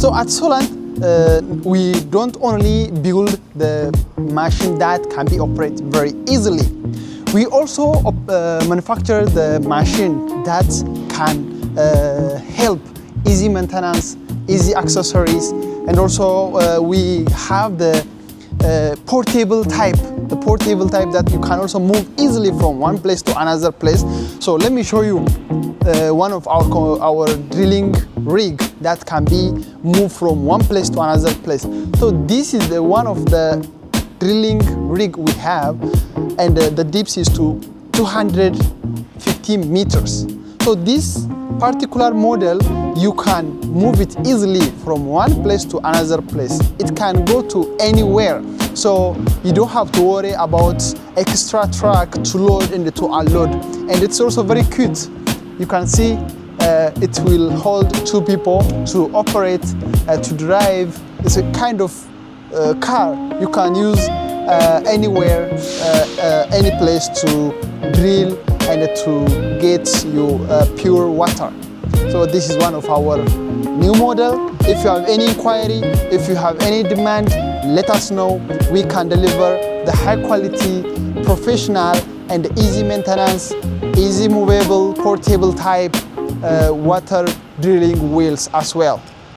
So at Sollant, we don't only build the machine that can be operated very easily. We also manufacture the machine that can help easy maintenance, easy accessories, and also we have the portable type that you can also move easily from one place to another place. So let me show you one of our drilling rig that can be moved from one place to another place. So this is one of the drilling rig we have, and the depth is to 250 meters. So this particular model, you can move it easily from one place to another place. It can go to anywhere. So you don't have to worry about extra truck to load and to unload. And it's also very cute. You can see it will hold two people to operate, to drive. It's a kind of car you can use anywhere, any place to drill and to get you pure water. So this is one of our new model. If you have any inquiry, if you have any demand, let us know. We can deliver the high quality, professional and easy maintenance, easy movable, portable type water drilling wheels as well.